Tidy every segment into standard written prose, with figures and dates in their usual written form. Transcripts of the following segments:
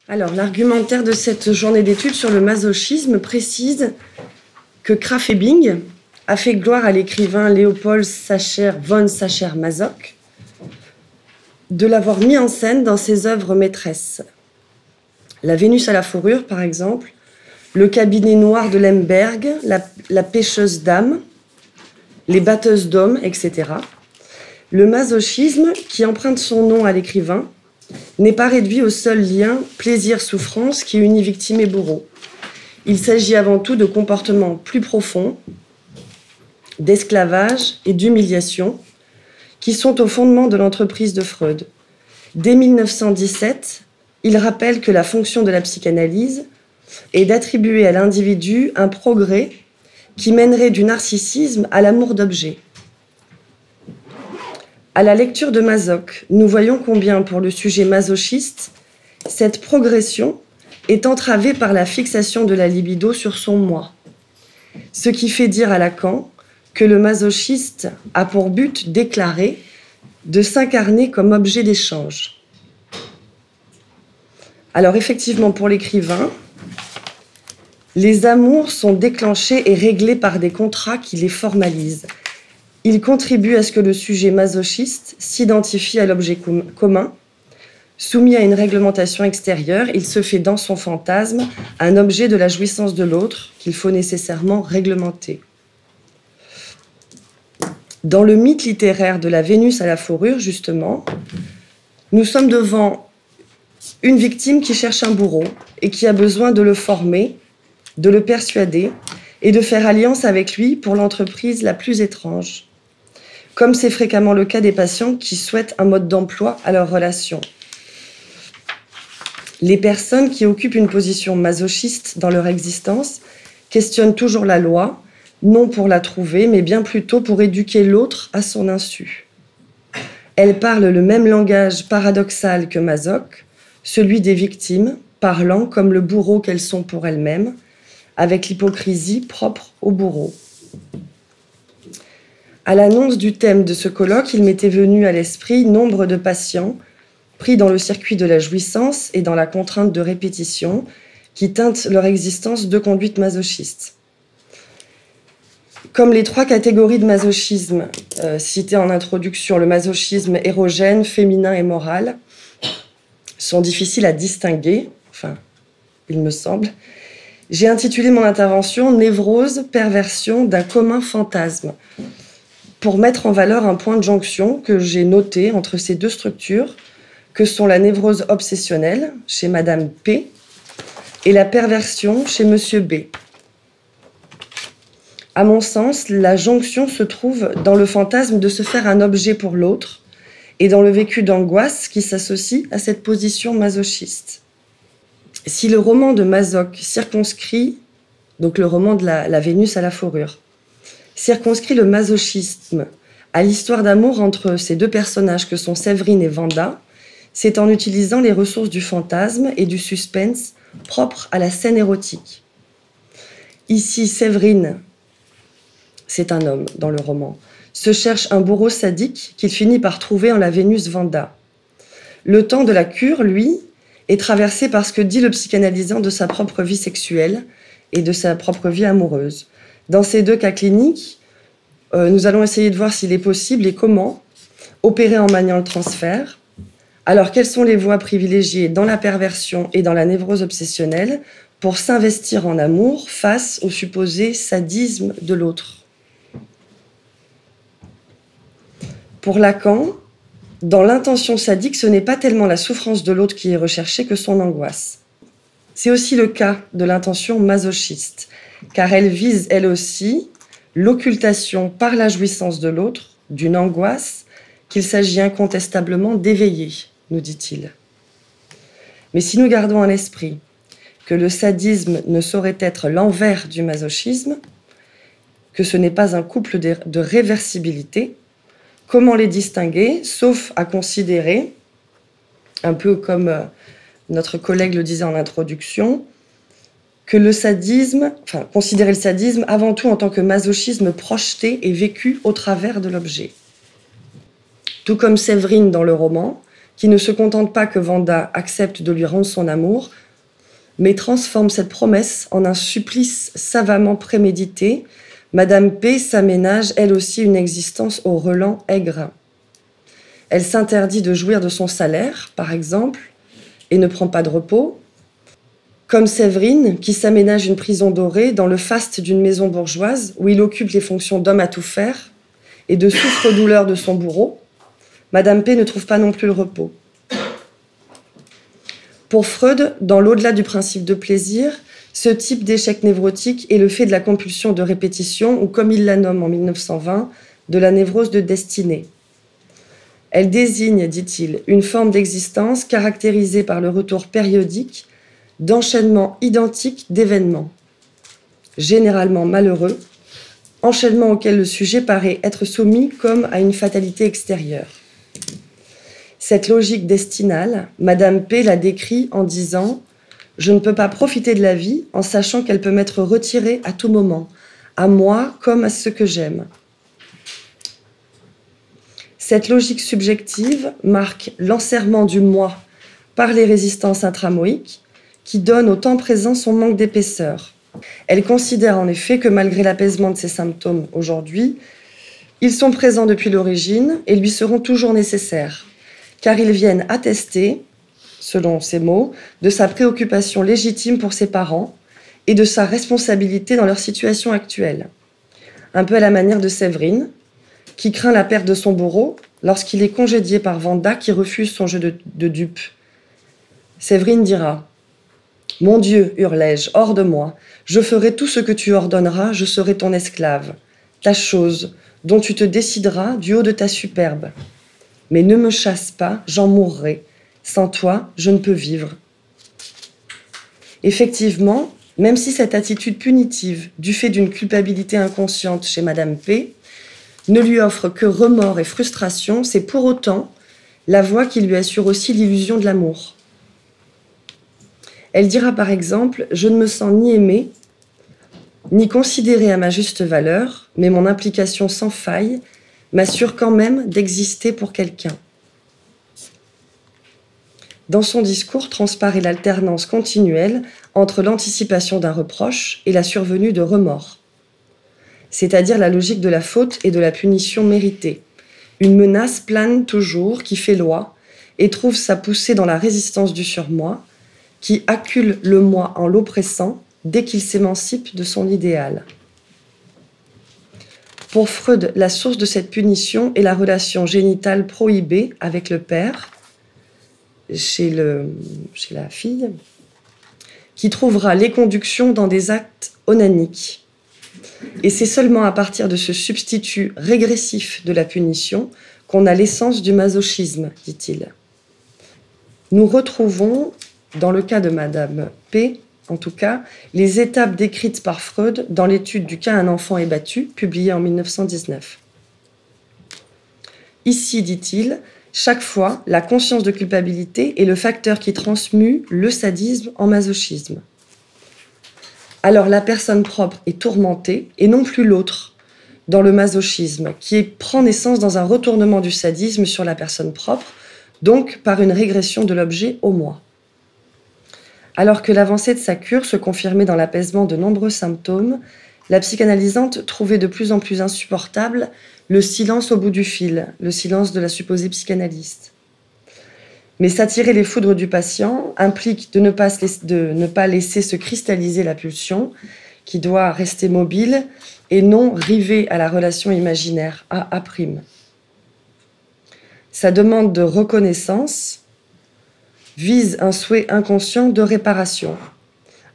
Alors, l'argumentaire de cette journée d'études sur le masochisme précise que Krafft Ebing a fait gloire à l'écrivain Leopold Sacher von Sacher-Masoch de l'avoir mis en scène dans ses œuvres maîtresses. La Vénus à la fourrure, par exemple, le cabinet noir de Lemberg, la pêcheuse d'âmes, les batteuses d'hommes, etc. Le masochisme, qui emprunte son nom à l'écrivain, n'est pas réduit au seul lien plaisir-souffrance qui unit victime et bourreau. Il s'agit avant tout de comportements plus profonds, d'esclavage et d'humiliation, qui sont au fondement de l'entreprise de Freud. Dès 1917, il rappelle que la fonction de la psychanalyse est d'attribuer à l'individu un progrès qui mènerait du narcissisme à l'amour d'objet. À la lecture de Masoch, nous voyons combien, pour le sujet masochiste, cette progression est entravée par la fixation de la libido sur son moi. Ce qui fait dire à Lacan que le masochiste a pour but déclaré de s'incarner comme objet d'échange. Alors effectivement, pour l'écrivain, les amours sont déclenchés et réglés par des contrats qui les formalisent. Ils contribuent à ce que le sujet masochiste s'identifie à l'objet commun. Soumis à une réglementation extérieure, il se fait dans son fantasme un objet de la jouissance de l'autre qu'il faut nécessairement réglementer. Dans le mythe littéraire de la Vénus à la fourrure, justement, nous sommes devant une victime qui cherche un bourreau et qui a besoin de le former, de le persuader et de faire alliance avec lui pour l'entreprise la plus étrange, comme c'est fréquemment le cas des patients qui souhaitent un mode d'emploi à leur relation. Les personnes qui occupent une position masochiste dans leur existence questionnent toujours la loi, non pour la trouver, mais bien plutôt pour éduquer l'autre à son insu. Elles parlent le même langage paradoxal que Masoch, celui des victimes, parlant comme le bourreau qu'elles sont pour elles-mêmes, avec l'hypocrisie propre au bourreau. À l'annonce du thème de ce colloque, il m'était venu à l'esprit nombre de patients pris dans le circuit de la jouissance et dans la contrainte de répétition qui teintent leur existence de conduite masochiste. Comme les trois catégories de masochisme citées en introduction, le masochisme érogène, féminin et moral, sont difficiles à distinguer, enfin, il me semble, j'ai intitulé mon intervention « Névrose, perversion d'un commun fantasme » pour mettre en valeur un point de jonction que j'ai noté entre ces deux structures, que sont la névrose obsessionnelle chez Madame P et la perversion chez Monsieur B. À mon sens, la jonction se trouve dans le fantasme de se faire un objet pour l'autre et dans le vécu d'angoisse qui s'associe à cette position masochiste. Si le roman de Masoch circonscrit, donc le roman de la Vénus à la fourrure, circonscrit le masochisme à l'histoire d'amour entre ces deux personnages que sont Séverine et Vanda, c'est en utilisant les ressources du fantasme et du suspense propres à la scène érotique. Ici, Séverine, c'est un homme dans le roman, se cherche un bourreau sadique qu'il finit par trouver en la Vénus Vanda. Le temps de la cure, lui, est traversé par ce que dit le psychanalysant de sa propre vie sexuelle et de sa propre vie amoureuse. Dans ces deux cas cliniques, nous allons essayer de voir s'il est possible et comment opérer en maniant le transfert. Alors, quelles sont les voies privilégiées dans la perversion et dans la névrose obsessionnelle pour s'investir en amour face au supposé sadisme de l'autre? Pour Lacan, dans l'intention sadique, ce n'est pas tellement la souffrance de l'autre qui est recherchée que son angoisse. C'est aussi le cas de l'intention masochiste, car elle vise, elle aussi, l'occultation par la jouissance de l'autre d'une angoisse qu'il s'agit incontestablement d'éveiller, nous dit-il. Mais si nous gardons à l'esprit que le sadisme ne saurait être l'envers du masochisme, que ce n'est pas un couple de réversibilité, comment les distinguer, sauf à considérer, un peu comme notre collègue le disait en introduction, que le sadisme, enfin, considérer le sadisme avant tout en tant que masochisme projeté et vécu au travers de l'objet. Tout comme Séverine dans le roman, qui ne se contente pas que Vanda accepte de lui rendre son amour, mais transforme cette promesse en un supplice savamment prémédité. Madame P s'aménage elle aussi une existence au relent aigre. Elle s'interdit de jouir de son salaire, par exemple, et ne prend pas de repos, comme Séverine, qui s'aménage une prison dorée dans le faste d'une maison bourgeoise où il occupe les fonctions d'homme à tout faire et de souffre-douleur de son bourreau. Madame P ne trouve pas non plus le repos. Pour Freud, dans l'au-delà du principe de plaisir, ce type d'échec névrotique est le fait de la compulsion de répétition ou, comme il la nomme en 1920, de la névrose de destinée. Elle désigne, dit-il, une forme d'existence caractérisée par le retour périodique d'enchaînements identiques d'événements, généralement malheureux, enchaînements auxquels le sujet paraît être soumis comme à une fatalité extérieure. Cette logique destinale, Madame P la décrit en disant « Je ne peux pas profiter de la vie en sachant qu'elle peut m'être retirée à tout moment, à moi comme à ceux que j'aime. » Cette logique subjective marque l'enserrement du moi par les résistances intramoïques qui donnent au temps présent son manque d'épaisseur. Elle considère en effet que malgré l'apaisement de ses symptômes aujourd'hui, ils sont présents depuis l'origine et lui seront toujours nécessaires, car ils viennent attester, selon ses mots, de sa préoccupation légitime pour ses parents et de sa responsabilité dans leur situation actuelle. Un peu à la manière de Séverine, qui craint la perte de son bourreau lorsqu'il est congédié par Vanda qui refuse son jeu de dupe. Séverine dira « Mon Dieu, hurlai-je, hors de moi, je ferai tout ce que tu ordonneras, je serai ton esclave, ta chose, dont tu te décideras du haut de ta superbe. Mais ne me chasse pas, j'en mourrai. Sans toi, je ne peux vivre. » Effectivement, même si cette attitude punitive, du fait d'une culpabilité inconsciente chez Madame P, ne lui offre que remords et frustration, c'est pour autant la voie qui lui assure aussi l'illusion de l'amour. Elle dira par exemple « Je ne me sens ni aimée, ni considérée à ma juste valeur, mais mon implication sans faille m'assure quand même d'exister pour quelqu'un. » Dans son discours transparaît l'alternance continuelle entre l'anticipation d'un reproche et la survenue de remords, c'est-à-dire la logique de la faute et de la punition méritée. Une menace plane toujours, qui fait loi, et trouve sa poussée dans la résistance du surmoi, qui accule le moi en l'oppressant dès qu'il s'émancipe de son idéal. Pour Freud, la source de cette punition est la relation génitale prohibée avec le père, chez la fille, qui trouvera l'éconduction dans des actes onaniques. Et c'est seulement à partir de ce substitut régressif de la punition qu'on a l'essence du masochisme, dit-il. Nous retrouvons, dans le cas de Madame P, en tout cas, les étapes décrites par Freud dans l'étude du cas « Un enfant est battu », publiée en 1919. Ici, dit-il, chaque fois, la conscience de culpabilité est le facteur qui transmue le sadisme en masochisme. Alors la personne propre est tourmentée, et non plus l'autre, dans le masochisme, qui prend naissance dans un retournement du sadisme sur la personne propre, donc par une régression de l'objet au moi. Alors que l'avancée de sa cure se confirmait dans l'apaisement de nombreux symptômes, la psychanalysante trouvait de plus en plus insupportable le silence au bout du fil, le silence de la supposée psychanalyste. Mais s'attirer les foudres du patient implique de ne pas laisser se cristalliser la pulsion, qui doit rester mobile et non rivée à la relation imaginaire A'. Sa demande de reconnaissance vise un souhait inconscient de réparation,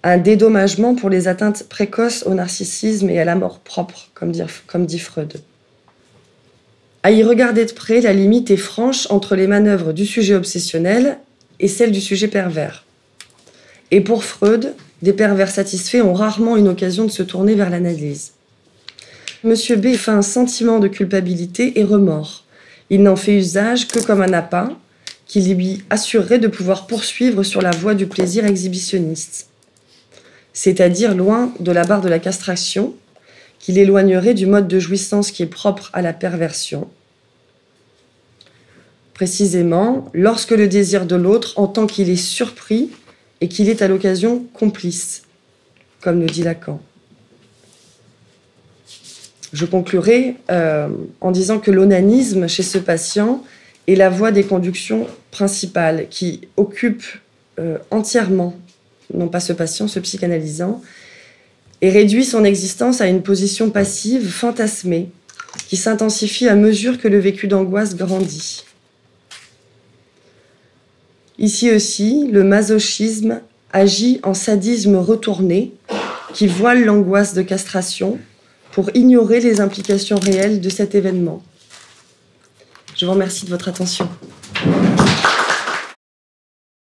un dédommagement pour les atteintes précoces au narcissisme et à la mort propre, comme dit Freud. À y regarder de près, la limite est franche entre les manœuvres du sujet obsessionnel et celles du sujet pervers. Et pour Freud, des pervers satisfaits ont rarement une occasion de se tourner vers l'analyse. Monsieur B fait un sentiment de culpabilité et remords. Il n'en fait usage que comme un appât qui lui assurerait de pouvoir poursuivre sur la voie du plaisir exhibitionniste, c'est-à-dire loin de la barre de la castration, qui l'éloignerait du mode de jouissance qui est propre à la perversion. précisément lorsque le désir de l'autre entend qu'il est surpris et qu'il est à l'occasion complice, comme le dit Lacan. Je conclurai en disant que l'onanisme chez ce patient est la voie des conductions principales qui occupe entièrement, non pas ce patient, ce psychanalysant, et réduit son existence à une position passive, fantasmée, qui s'intensifie à mesure que le vécu d'angoisse grandit. Ici aussi, le masochisme agit en sadisme retourné, qui voile l'angoisse de castration pour ignorer les implications réelles de cet événement. Je vous remercie de votre attention.